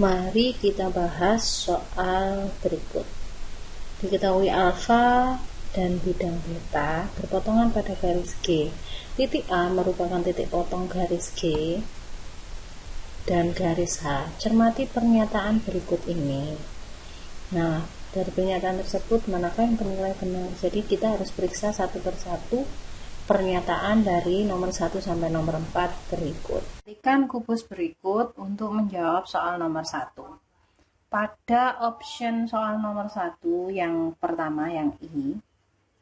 Mari kita bahas soal berikut. Diketahui alfa dan bidang beta berpotongan pada garis G. Titik A merupakan titik potong garis G dan garis H. Cermati pernyataan berikut ini. Nah, dari pernyataan tersebut manakah yang bernilai benar? Jadi kita harus periksa satu persatu pernyataan dari nomor 1 sampai nomor 4 berikut. Klikkan kubus berikut untuk menjawab soal nomor 1. Pada option soal nomor 1 yang pertama, yang I,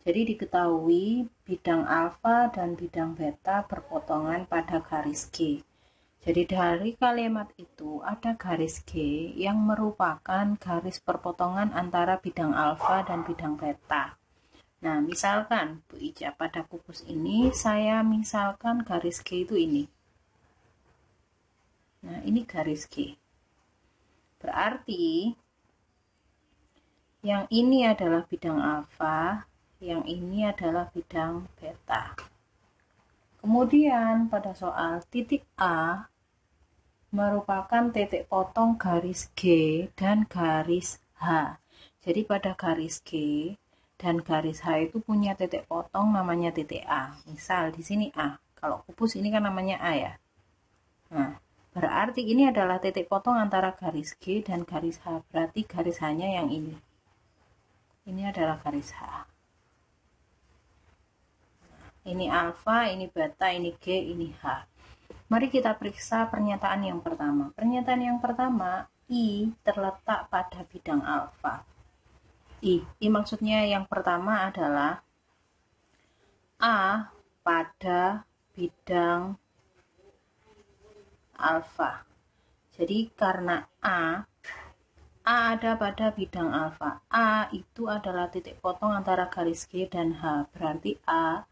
jadi diketahui bidang alfa dan bidang beta berpotongan pada garis G. Jadi dari kalimat itu ada garis G yang merupakan garis perpotongan antara bidang alfa dan bidang beta. Nah, misalkan Bu Ica pada kubus ini saya misalkan garis G itu ini. Nah, ini garis G. Berarti yang ini adalah bidang alfa, yang ini adalah bidang beta. Kemudian pada soal titik A merupakan titik potong garis G dan garis H. Jadi pada garis G dan garis H itu punya titik potong namanya titik A. Misal di sini A. Kalau kubus ini kan namanya A ya. Nah, berarti ini adalah titik potong antara garis G dan garis H. Berarti garis H-nya yang ini. Ini adalah garis H. Ini alfa, ini beta, ini G, ini H. Mari kita periksa pernyataan yang pertama. Pernyataan yang pertama, I terletak pada bidang alfa. I maksudnya yang pertama adalah A pada bidang alfa. Jadi karena A ada pada bidang alfa. A itu adalah titik potong antara garis G dan H. Berarti A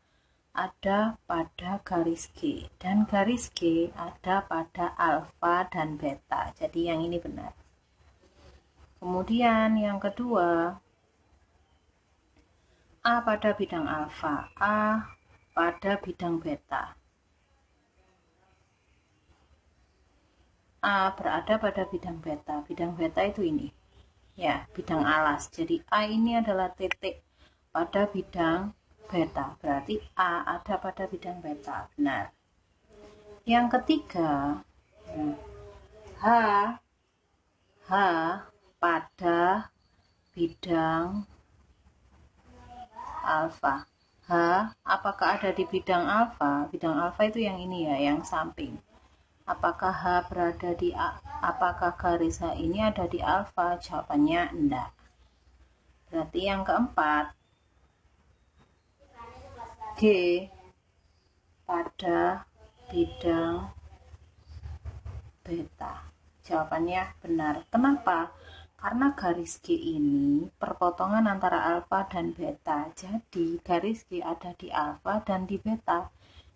ada pada garis G dan garis G ada pada alfa dan beta. Jadi yang ini benar. Kemudian yang kedua, A pada bidang alfa, A pada bidang beta. A berada pada bidang beta. Bidang beta itu ini. Ya, bidang alas. Jadi A ini adalah titik pada bidang beta. Berarti A ada pada bidang beta. Benar. Yang ketiga, H pada bidang alfa. H apakah ada di bidang alfa? Bidang alfa itu yang ini ya, yang samping. Apakah H berada di A? Apakah garis H ini ada di alfa? Jawabannya enggak. Berarti yang keempat, G pada bidang beta. Jawabannya benar. Kenapa? Karena garis G ini perpotongan antara alfa dan beta. Jadi garis G ada di alfa dan di beta.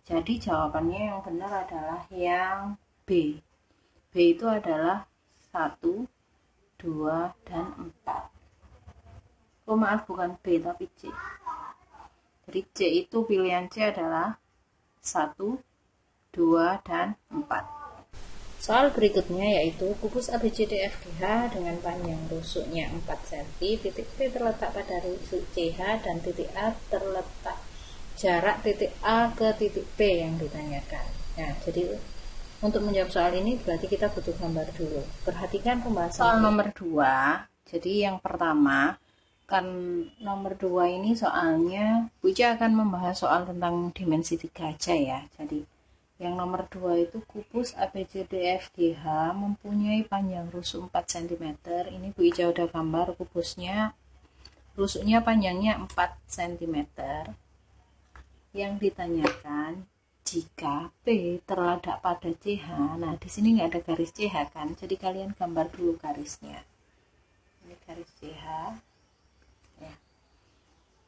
Jadi jawabannya yang benar adalah yang B. B itu adalah 1, 2, dan 4. Oh maaf, bukan B tapi C. Jadi C itu pilihan C adalah 1, 2, dan 4. Soal berikutnya yaitu kubus ABCDFGH dengan panjang rusuknya 4 cm, titik P terletak pada rusuk CH dan titik A terletak jarak titik A ke titik P yang ditanyakan. Nah, jadi untuk menjawab soal ini berarti kita butuh gambar dulu. Perhatikan pembahasan soal nomor 2. Jadi yang pertama, kan nomor 2 ini soalnya Bu Ica akan membahas soal tentang dimensi 3 aja ya. Jadi yang nomor 2 itu kubus ABCDFGH mempunyai panjang rusuk 4 cm. Ini Bu Ica udah gambar kubusnya. Rusuknya panjangnya 4 cm. Yang ditanyakan jika P terletak pada CH. Nah, di sini nggak ada garis CH kan? Jadi kalian gambar dulu garisnya. Ini garis CH. Ya.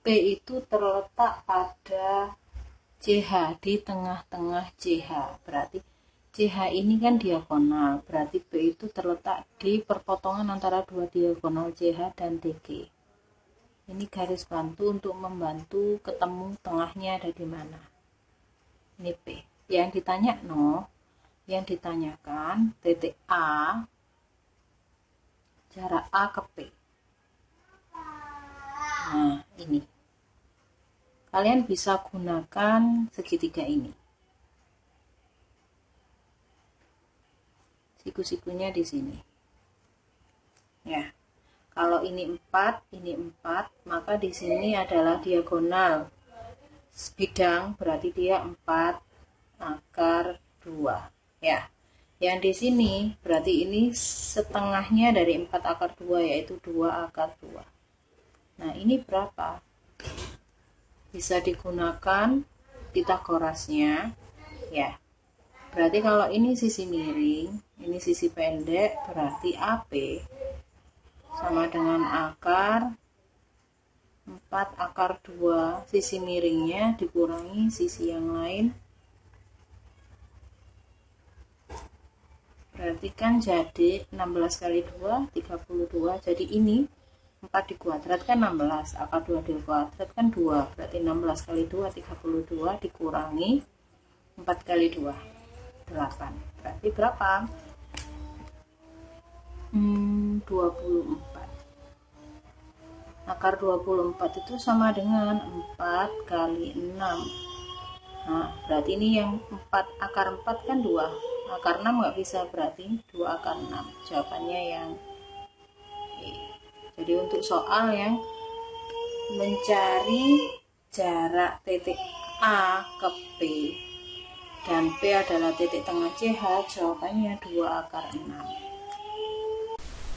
P itu terletak pada CH di tengah-tengah CH. Berarti CH ini kan diagonal. Berarti P itu terletak di perpotongan antara dua diagonal CH dan DG. Ini garis bantu untuk membantu ketemu tengahnya ada di mana. Ini P. Yang ditanya yang ditanyakan titik A jarak A ke P. Nah, ini. Kalian bisa gunakan segitiga ini. Siku-sikunya di sini. Ya. Kalau ini 4, maka di sini adalah diagonal bidang, berarti dia 4 akar 2. Ya. Yang di sini berarti ini setengahnya dari 4 akar 2, yaitu 2 akar 2. Nah, ini berapa? Bisa digunakan Pitagorasnya, ya. Berarti kalau ini sisi miring, ini sisi pendek, berarti AP sama dengan akar 4 akar 2, sisi miringnya dikurangi sisi yang lain, berarti kan jadi 16 kali 2, 32. Jadi ini 4 dikuadrat kan 16, akar 2 dikuadrat kan 2, berarti 16 kali 2, 32, dikurangi 4 kali 2, 8. Berarti berapa? 24. Akar 24 itu sama dengan 4 kali 6. Nah, berarti ini yang 4 akar 4 kan 2. Akar 6 nggak bisa, berarti 2 akar 6. Jawabannya yang E. Jadi untuk soal yang mencari jarak titik A ke P dan P adalah titik tengah CH, jawabannya 2 akar 6.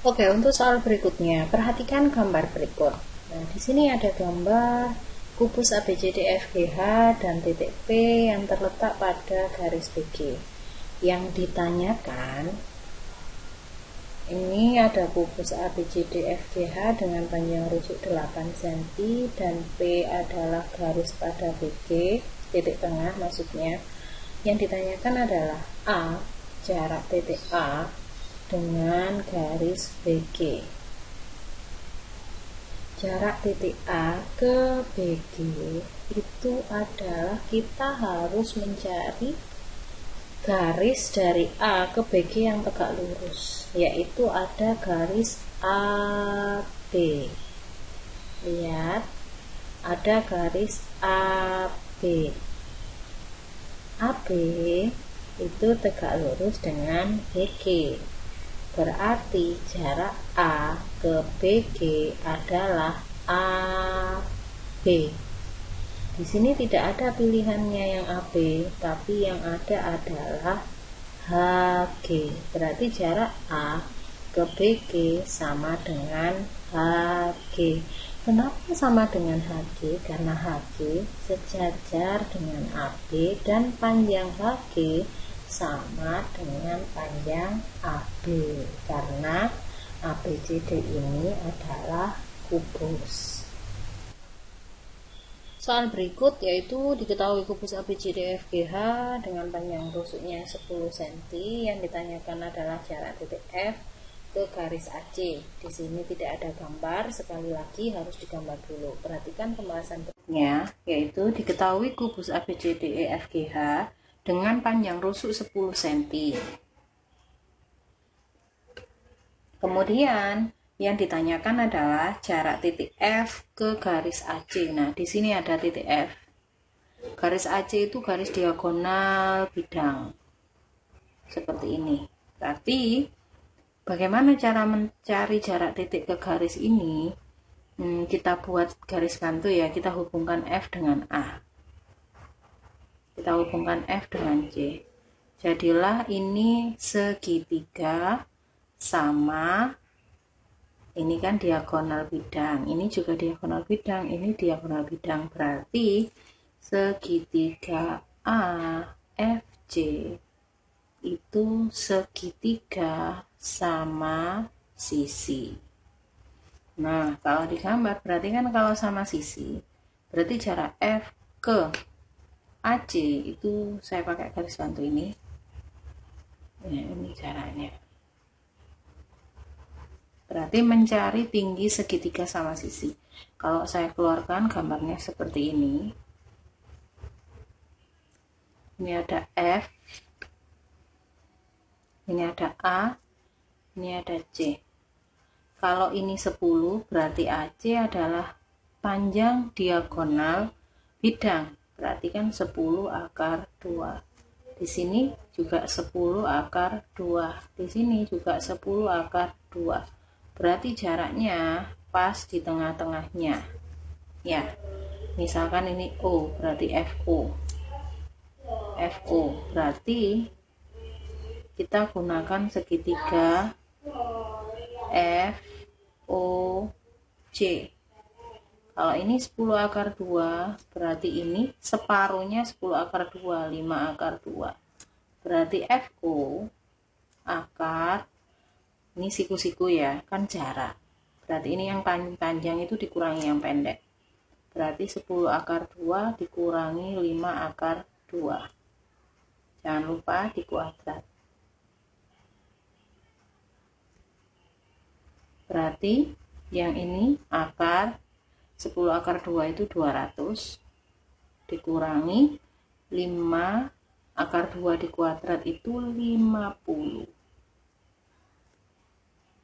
Oke, untuk soal berikutnya, perhatikan gambar berikut. Nah, di sini ada gambar kubus ABCDFGH dan titik P yang terletak pada garis PG. Yang ditanyakan, ini ada kubus ABCDFGH dengan panjang rusuk 8 cm dan P adalah garis pada PG, titik tengah maksudnya. Yang ditanyakan adalah A, jarak titik A dengan garis BG. Jarak titik A ke BG itu adalah kita harus mencari garis dari A ke BG yang tegak lurus, yaitu ada garis AB. Lihat, ada garis AB. AB itu tegak lurus dengan BG. Berarti jarak A ke BG adalah AB. Di sini tidak ada pilihannya yang AB, tapi yang ada adalah HG. Berarti jarak A ke BG sama dengan HG. Kenapa sama dengan HG? Karena HG sejajar dengan AB dan panjang HG sama dengan panjang AB, karena ABCD ini adalah kubus. Soal berikut yaitu diketahui kubus ABCDFGH dengan panjang rusuknya 10 cm. Yang ditanyakan adalah jarak titik F ke garis AC. Di sini tidak ada gambar, sekali lagi harus digambar dulu. Perhatikan pembahasan berikutnya, yaitu diketahui kubus ABCDEFGH dengan panjang rusuk 10 cm. Kemudian yang ditanyakan adalah jarak titik F ke garis AC. Nah, di sini ada titik F. Garis AC itu garis diagonal bidang. Seperti ini. Berarti bagaimana cara mencari jarak titik ke garis ini? Kita buat garis bantu ya, kita hubungkan F dengan A. Kita hubungkan F dengan C. Jadilah ini segitiga sama, ini kan diagonal bidang, ini juga diagonal bidang, ini diagonal bidang. Berarti segitiga AFC itu segitiga sama sisi. Nah, kalau digambar berarti kan kalau sama sisi, berarti jarak F ke AC itu saya pakai garis bantu ini. Ya, ini caranya. Berarti mencari tinggi segitiga sama sisi. Kalau saya keluarkan gambarnya seperti ini. Ini ada F. Ini ada A. Ini ada C. Kalau ini 10 berarti AC adalah panjang diagonal bidang. Berarti kan 10 akar 2. Di sini juga 10 akar 2. Di sini juga 10 akar 2. Berarti jaraknya pas di tengah-tengahnya. Ya. Misalkan ini O, berarti FO. FO berarti kita gunakan segitiga FOC. Kalau ini 10 akar 2, berarti ini separuhnya 10 akar 2, 5 akar 2. Berarti FO akar, ini siku-siku ya, kan jarak. Berarti ini yang panjang itu dikurangi yang pendek. Berarti 10 akar 2 dikurangi 5 akar 2. Jangan lupa di kuadrat. Berarti yang ini akar 10 akar 2 itu 200 dikurangi 5 akar 2 di kuadrat itu 50.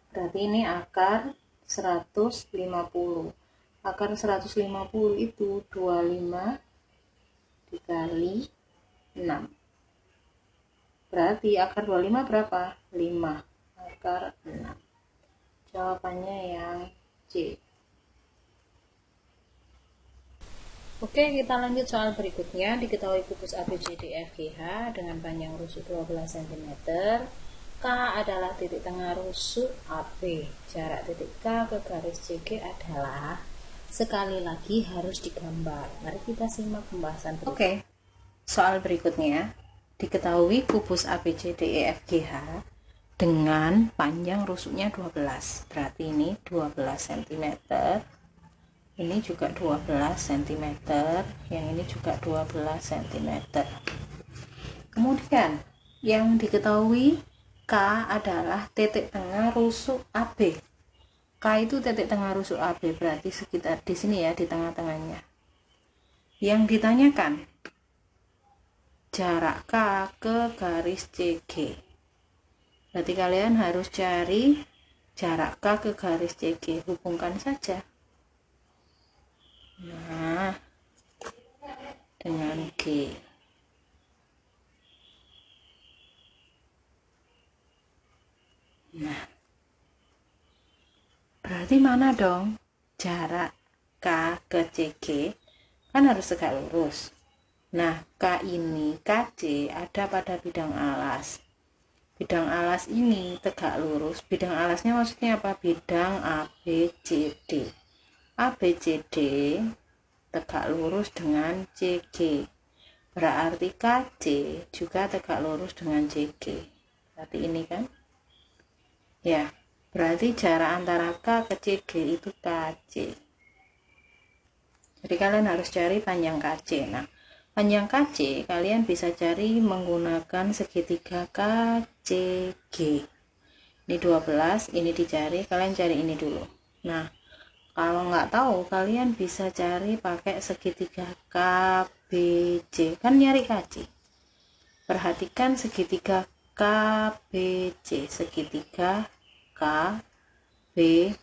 Berarti ini akar 150. Akar 150 itu 25 dikali 6. Berarti akar 25 berapa? 5 akar 6. Jawabannya yang C. Oke, kita lanjut soal berikutnya. Diketahui kubus ABCDFGH dengan panjang rusuk 12 cm. K adalah titik tengah rusuk AB. Jarak titik K ke garis CG adalah, sekali lagi harus digambar. Mari kita simak pembahasan berikut. Oke, soal berikutnya. Diketahui kubus ABCDEFGH dengan panjang rusuknya 12. Berarti ini 12 cm. Ini juga 12 cm, yang ini juga 12 cm. Kemudian yang diketahui K adalah titik tengah rusuk AB. K itu titik tengah rusuk AB, berarti sekitar di sini ya, di tengah-tengahnya. Yang ditanyakan jarak K ke garis CG. Berarti kalian harus cari jarak K ke garis CG, hubungkan saja. Nah, dengan G. Nah, berarti mana dong jarak K ke CG? Kan harus tegak lurus. Nah, K ini, KC ada pada bidang alas. Bidang alas ini tegak lurus. Bidang alasnya maksudnya apa? Bidang ABCD. ABCD tegak lurus dengan CG. Berarti KC juga tegak lurus dengan CG. Berarti ini kan? Ya, berarti jarak antara K ke CG itu KC. Jadi kalian harus cari panjang KC. Nah, panjang KC kalian bisa cari menggunakan segitiga KCG. Ini 12, ini dicari, kalian cari ini dulu. Nah, kalau nggak tahu, kalian bisa cari pakai segitiga KBC. Kan nyari KC. Perhatikan segitiga KBC. Segitiga KBC.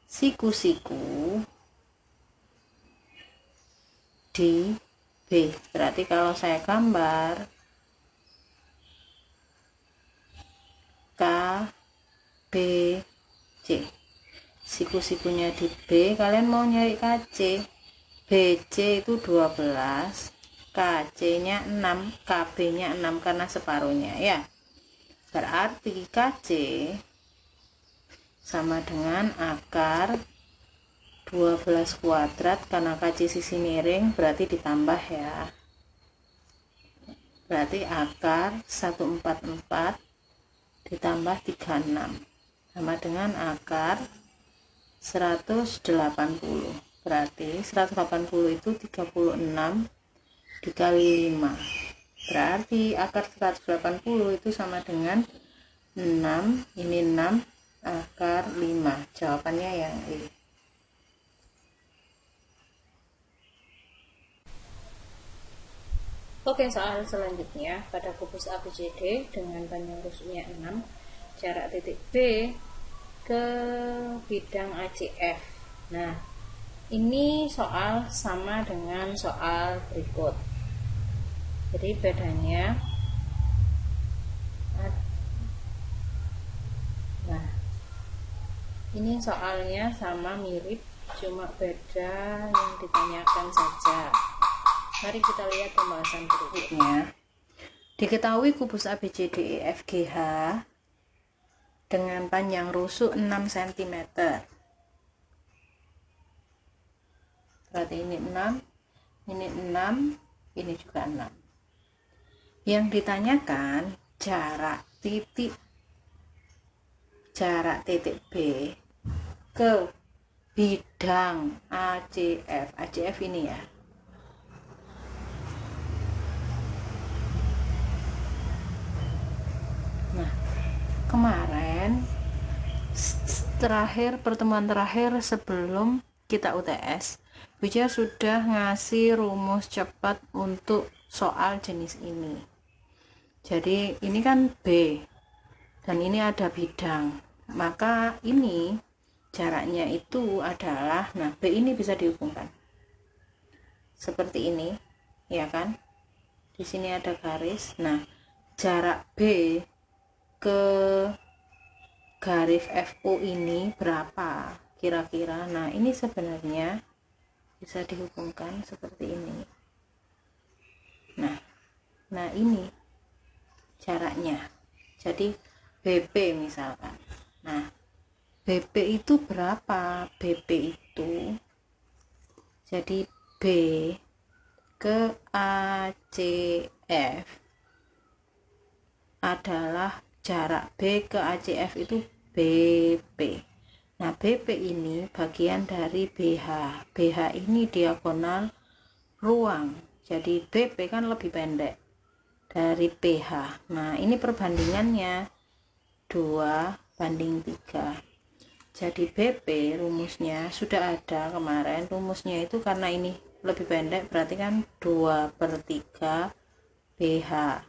Siku-siku di B. Berarti kalau saya gambar KBC. Siku-sikunya di B, kalian mau nyari KC. BC itu 12, KC nya 6, KB nya 6 karena separuhnya ya. Berarti KC sama dengan akar 12 kuadrat, karena KC sisi miring berarti ditambah ya. Berarti akar 144 ditambah 36 sama dengan akar 180. Berarti 180 itu 36 dikali 5. Berarti akar 180 itu sama dengan 6, ini 6 akar 5. Jawabannya yang E. Oke, soal selanjutnya, pada kubus ABCD dengan panjang rusuknya 6, jarak titik B ke bidang ACF. Nah, ini soal sama dengan soal berikut. Jadi bedanya, nah ini soalnya sama mirip, cuma beda yang ditanyakan saja. Mari kita lihat pembahasan berikutnya. Diketahui kubus ABCDEFGH dengan panjang rusuk 6 cm. Berarti ini 6, ini 6, ini juga 6. Yang ditanyakan jarak titik B ke bidang ACF. ACF ini ya. Nah, kemarin pertemuan terakhir sebelum kita UTS, Buja sudah ngasih rumus cepat untuk soal jenis ini. Jadi ini kan B dan ini ada bidang, maka ini jaraknya itu adalah, nah B ini bisa dihubungkan seperti ini ya kan, di sini ada garis. Nah, jarak B ke garis FO ini berapa kira-kira? Nah, ini sebenarnya bisa dihubungkan seperti ini. Nah ini jaraknya. Jadi BP misalkan. Nah, BP itu berapa? BP itu jadi B ke ACF adalah jarak B ke ACF itu BP. Nah, BP ini bagian dari BH. BH ini diagonal ruang. Jadi BP kan lebih pendek dari PH. Nah, ini perbandingannya 2:3. Jadi BP rumusnya sudah ada kemarin. Rumusnya itu karena ini lebih pendek berarti kan 2/3 BH.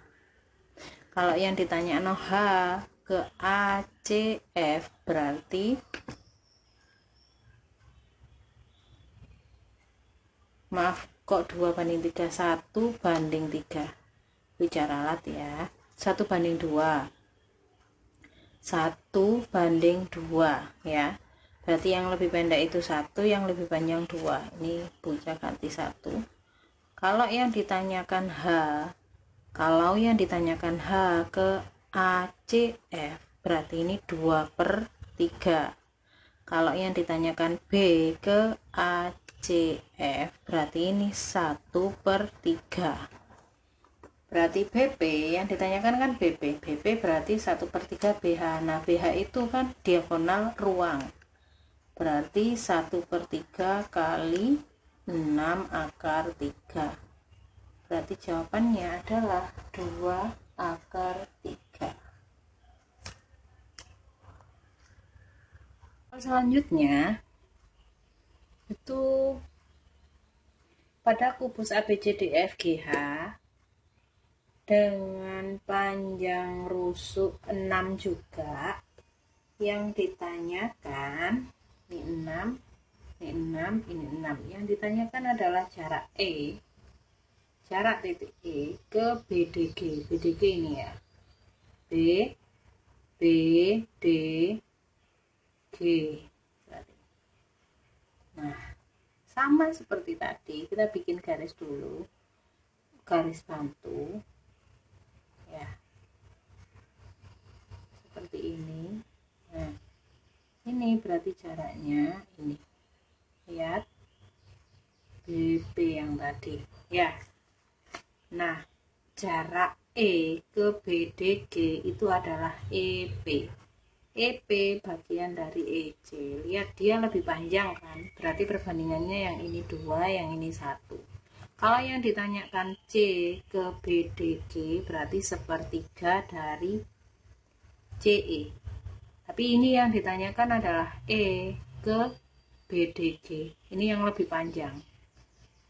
Kalau yang ditanya H ke ACF berarti maaf kok 2/3, 1/3. Bicara alat ya, 1/2, 1/2 ya. Berarti yang lebih pendek itu 1, yang lebih panjang 2. Ini Buja ganti 1. Kalau yang ditanyakan H ke ACF berarti ini 2/3. Kalau yang ditanyakan B ke ACF berarti ini 1/3. Berarti BP yang ditanyakan kan BP berarti 1/3 BH. Nah, BH itu kan diagonal ruang, berarti 1/3 kali 6/3. Berarti jawabannya adalah 2/3. Selanjutnya itu pada kubus ABCDEFGH dengan panjang rusuk 6 juga, yang ditanyakan ini 6, ini 6, ini 6. Yang ditanyakan adalah jarak jarak titik E ke BDG. BDG ini ya, B, B, D, G. Nah, sama seperti tadi, kita bikin garis dulu, garis bantu ya, seperti ini. Nah, ini berarti jaraknya ini, lihat BP yang tadi ya. Nah, jarak E ke BDG itu adalah EP. EP bagian dari EC. Lihat dia lebih panjang kan, berarti perbandingannya yang ini 2, yang ini 1. Kalau yang ditanyakan C ke BDG berarti 1/3 dari CE. Tapi ini yang ditanyakan adalah E ke BDG. Ini yang lebih panjang.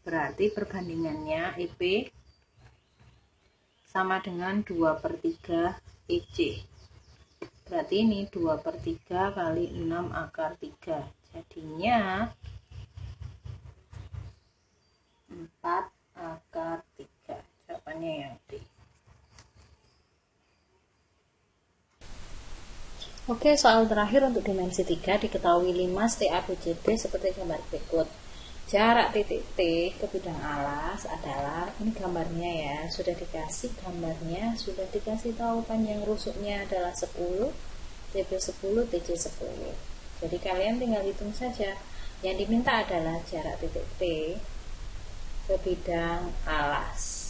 Berarti perbandingannya EP sama dengan 2/3 EC. Berarti ini 2/3 kali 6 akar 3. Jadinya 4 akar 3. Jawabannya yang D. Oke, soal terakhir untuk dimensi 3 diketahui 5 TABCD seperti gambar berikut. Jarak titik T ke bidang alas adalah, ini gambarnya ya, sudah dikasih gambarnya, sudah dikasih tahu panjang rusuknya adalah 10, TB 10, TC 10. Jadi kalian tinggal hitung saja. Yang diminta adalah jarak titik T ke bidang alas.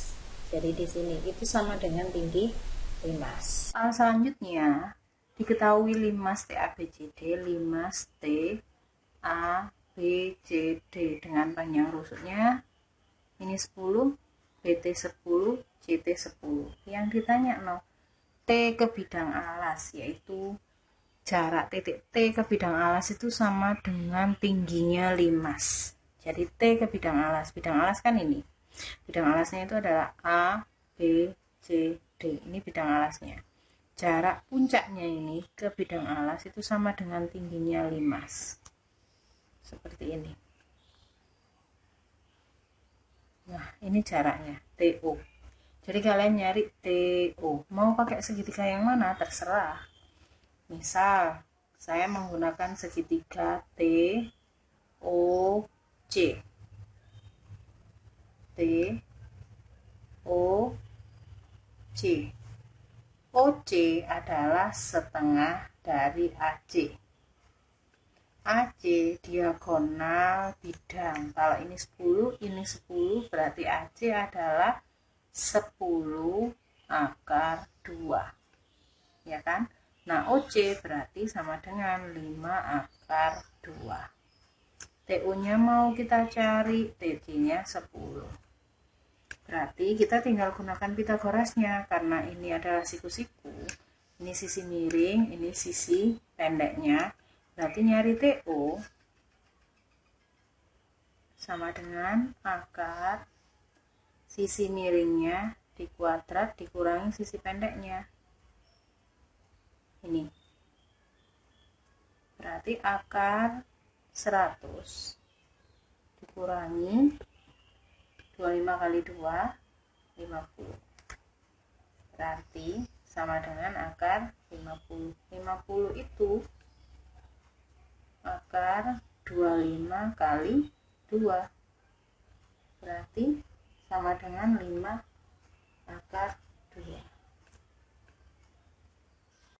Jadi di sini itu sama dengan tinggi 5. Selanjutnya diketahui 5 TABCD, 5 T A B C D dengan panjang rusuknya ini 10, BT 10, CT 10. Yang ditanya T ke bidang alas, yaitu jarak titik T ke bidang alas itu sama dengan tingginya 5. Jadi T ke bidang alas kan ini. Bidang alasnya itu adalah A, B, C, D. Ini bidang alasnya. Jarak puncaknya ini ke bidang alas itu sama dengan tingginya 5. Seperti ini. Nah, ini jaraknya TO. Jadi kalian nyari TO. Mau pakai segitiga yang mana? Terserah. Misal, saya menggunakan segitiga TOC. TOC. OC adalah setengah dari AC. AC diagonal bidang. Kalau ini 10, ini 10, berarti AC adalah 10 akar 2. Ya kan? Nah, OC berarti sama dengan 5 akar 2. TU-nya mau kita cari, TC-nya 10. Berarti kita tinggal gunakan Pitagorasnya, karena ini adalah siku-siku. Ini sisi miring, ini sisi pendeknya. Berarti nyari TO sama dengan akar sisi miringnya dikuadrat dikurangi sisi pendeknya. Ini. Berarti akar 100 dikurangi 25 kali 2, 50. Berarti sama dengan akar 50. 50 itu akar 25 kali 2. Berarti sama dengan 5 akar